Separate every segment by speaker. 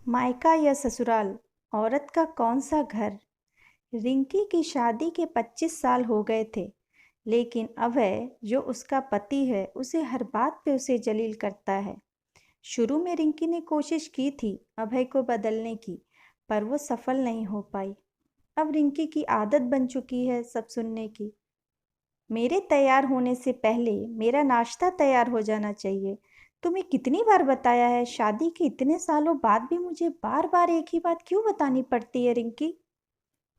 Speaker 1: मायका या ससुराल, औरत का कौन सा घर। रिंकी की शादी के 25 साल हो गए थे, लेकिन अभय जो उसका पति है उसे हर बात पे उसे जलील करता है। शुरू में रिंकी ने कोशिश की थी अभय को बदलने की, पर वो सफल नहीं हो पाई। अब रिंकी की आदत बन चुकी है सब सुनने की। मेरे तैयार होने से पहले मेरा नाश्ता तैयार हो जाना चाहिए। तुम्हें कितनी बार बताया है, शादी के इतने सालों बाद भी मुझे बार बार एक ही बात क्यों बतानी पड़ती है रिंकी?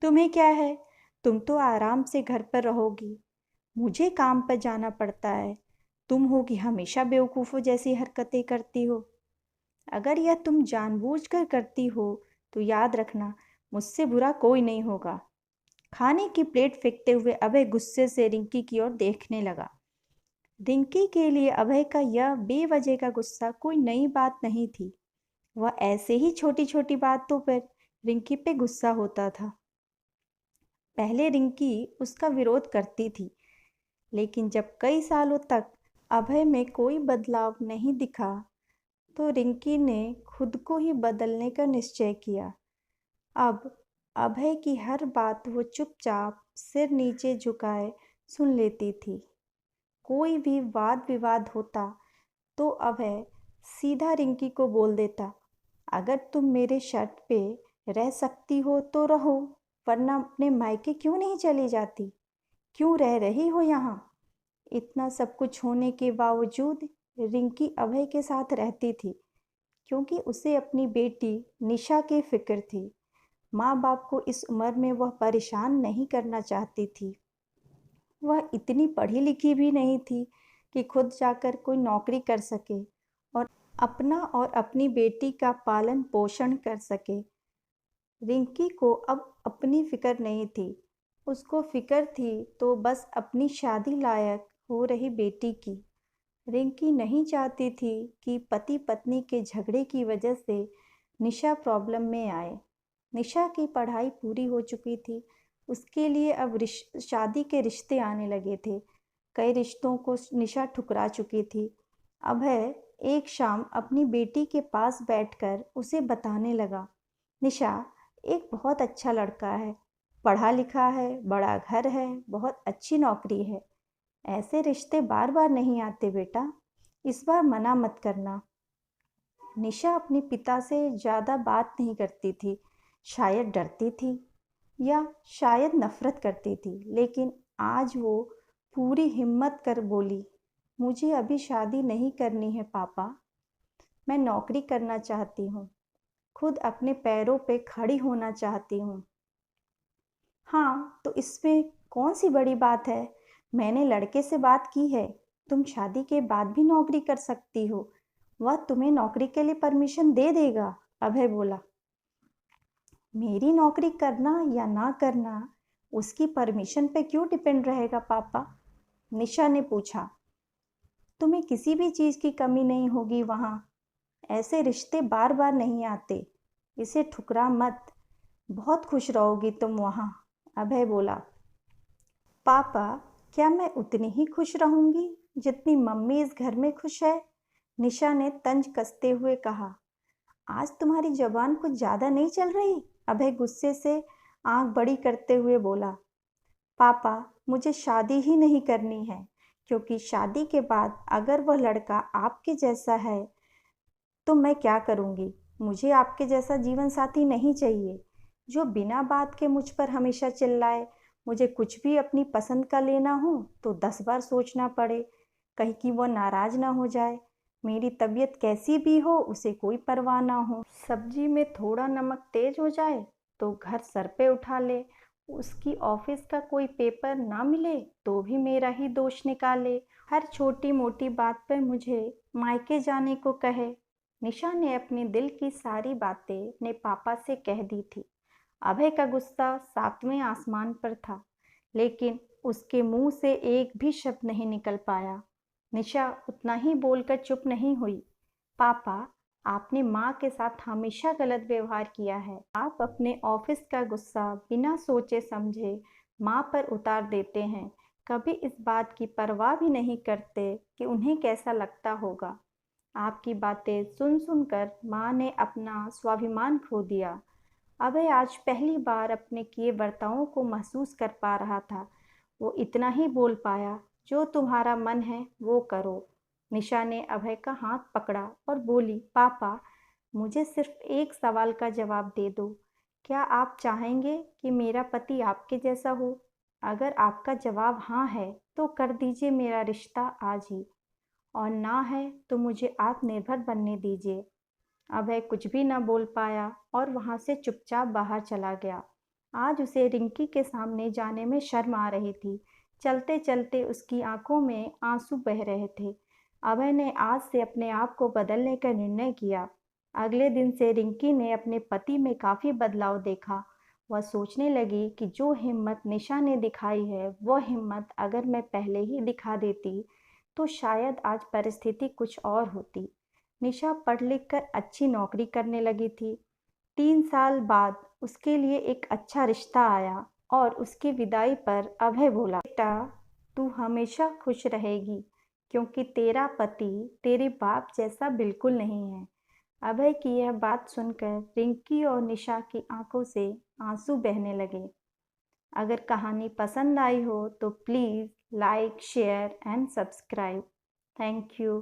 Speaker 1: तुम्हें क्या है, तुम तो आराम से घर पर रहोगी, मुझे काम पर जाना पड़ता है। तुम होगी हमेशा बेवकूफ़ों जैसी हरकतें करती हो। अगर यह तुम जानबूझकर करती हो तो याद रखना, मुझसे बुरा कोई नहीं होगा। खाने की प्लेट फेंकते हुए अभय गुस्से से रिंकी की ओर देखने लगा। रिंकी के लिए अभय का यह बेवजह का गुस्सा कोई नई बात नहीं थी। वह ऐसे ही छोटी छोटी बातों पर रिंकी पे गुस्सा होता था। पहले रिंकी उसका विरोध करती थी, लेकिन जब कई सालों तक अभय में कोई बदलाव नहीं दिखा तो रिंकी ने खुद को ही बदलने का निश्चय किया। अब अभय की हर बात वो चुपचाप सिर नीचे झुकाए सुन लेती थी। कोई भी वाद विवाद होता तो अभय सीधा रिंकी को बोल देता, अगर तुम मेरे शर्त पे रह सकती हो तो रहो, वरना अपने मायके क्यों नहीं चली जाती? क्यों रह रही हो यहाँ? इतना सब कुछ होने के बावजूद रिंकी अभय के साथ रहती थी, क्योंकि उसे अपनी बेटी निशा की फिक्र थी। माँ बाप को इस उम्र में वह परेशान नहीं करना चाहती थी। वह इतनी पढ़ी लिखी भी नहीं थी कि खुद जाकर कोई नौकरी कर सके और अपना और अपनी बेटी का पालन पोषण कर सके। रिंकी को अब अपनी फिक्र नहीं थी, उसको फिक्र थी तो बस अपनी शादी लायक हो रही बेटी की। रिंकी नहीं चाहती थी कि पति पत्नी के झगड़े की वजह से निशा प्रॉब्लम में आए। निशा की पढ़ाई पूरी हो चुकी थी, उसके लिए अब शादी के रिश्ते आने लगे थे। कई रिश्तों को निशा ठुकरा चुकी थी। अभय एक शाम अपनी बेटी के पास बैठकर उसे बताने लगा, निशा एक बहुत अच्छा लड़का है, पढ़ा लिखा है, बड़ा घर है, बहुत अच्छी नौकरी है। ऐसे रिश्ते बार बार नहीं आते बेटा, इस बार मना मत करना। निशा अपने पिता से ज़्यादा बात नहीं करती थी, शायद डरती थी या शायद नफरत करती थी, लेकिन आज वो पूरी हिम्मत कर बोली, मुझे अभी शादी नहीं करनी है पापा, मैं नौकरी करना चाहती हूँ, खुद अपने पैरों पे खड़ी होना चाहती हूँ। हाँ, तो इसमें कौन सी बड़ी बात है? मैंने लड़के से बात की है, तुम शादी के बाद भी नौकरी कर सकती हो, वह तुम्हें नौकरी के लिए परमिशन दे देगा, अभय बोला। मेरी नौकरी करना या ना करना उसकी परमिशन पे क्यों डिपेंड रहेगा पापा? निशा ने पूछा। तुम्हें किसी भी चीज़ की कमी नहीं होगी वहाँ, ऐसे रिश्ते बार बार नहीं आते, इसे ठुकरा मत, बहुत खुश रहोगी तुम वहाँ, अभय बोला। पापा, क्या मैं उतनी ही खुश रहूंगी जितनी मम्मी इस घर में खुश है? निशा ने तंज कसते हुए कहा। आज तुम्हारी जबान कुछ ज़्यादा नहीं चल रही? अभय गुस्से से आंख बड़ी करते हुए बोला। पापा, मुझे शादी ही नहीं करनी है, क्योंकि शादी के बाद अगर वह लड़का आपके जैसा है तो मैं क्या करूँगी? मुझे आपके जैसा जीवन साथी नहीं चाहिए, जो बिना बात के मुझ पर हमेशा चिल्लाए। मुझे कुछ भी अपनी पसंद का लेना हो तो 10 बार सोचना पड़े, कहीं कि वो नाराज़ ना हो जाए। मेरी तबीयत कैसी भी हो उसे कोई परवाह ना हो। सब्जी में थोड़ा नमक तेज हो जाए तो घर सर पे उठा ले। उसकी ऑफिस का कोई पेपर ना मिले तो भी मेरा ही दोष निकाले। हर छोटी मोटी बात पर मुझे मायके जाने को कहे। निशा ने अपने दिल की सारी बातें अपने पापा से कह दी थी। अभय का गुस्सा सातवें आसमान पर था, लेकिन उसके मुंह से एक भी शब्द नहीं निकल पाया। निशा उतना ही बोलकर चुप नहीं हुई। पापा, आपने माँ के साथ हमेशा गलत व्यवहार किया है। आप अपने ऑफिस का गुस्सा बिना सोचे समझे माँ पर उतार देते हैं, कभी इस बात की परवाह भी नहीं करते कि उन्हें कैसा लगता होगा। आपकी बातें सुन सुनकर माँ ने अपना स्वाभिमान खो दिया। अभय आज पहली बार अपने किए बर्तावों को महसूस कर पा रहा था। वो इतना ही बोल पाया, जो तुम्हारा मन है वो करो। निशा ने अभय का हाथ पकड़ा और बोली, पापा, मुझे सिर्फ एक सवाल का जवाब दे दो। क्या आप चाहेंगे कि मेरा पति आपके जैसा हो? अगर आपका जवाब हाँ है तो कर दीजिए मेरा रिश्ता आज ही, और ना है तो मुझे आत्मनिर्भर बनने दीजिए। अभय कुछ भी न बोल पाया और वहां से चुपचाप बाहर चला गया। आज उसे रिंकी के सामने जाने में शर्म आ रही थी। चलते चलते उसकी आंखों में आंसू बह रहे थे। अभय ने आज से अपने आप को बदलने का निर्णय किया। अगले दिन से रिंकी ने अपने पति में काफ़ी बदलाव देखा। वह सोचने लगी कि जो हिम्मत निशा ने दिखाई है, वह हिम्मत अगर मैं पहले ही दिखा देती तो शायद आज परिस्थिति कुछ और होती। निशा पढ़ लिख कर अच्छी नौकरी करने लगी थी। 3 साल बाद उसके लिए एक अच्छा रिश्ता आया और उसकी विदाई पर अभय बोला, बेटा, तू हमेशा खुश रहेगी, क्योंकि तेरा पति तेरे बाप जैसा बिल्कुल नहीं है। अभय की यह बात सुनकर रिंकी और निशा की आंखों से आंसू बहने लगे। अगर कहानी पसंद आई हो तो please like, share and subscribe. Thank you.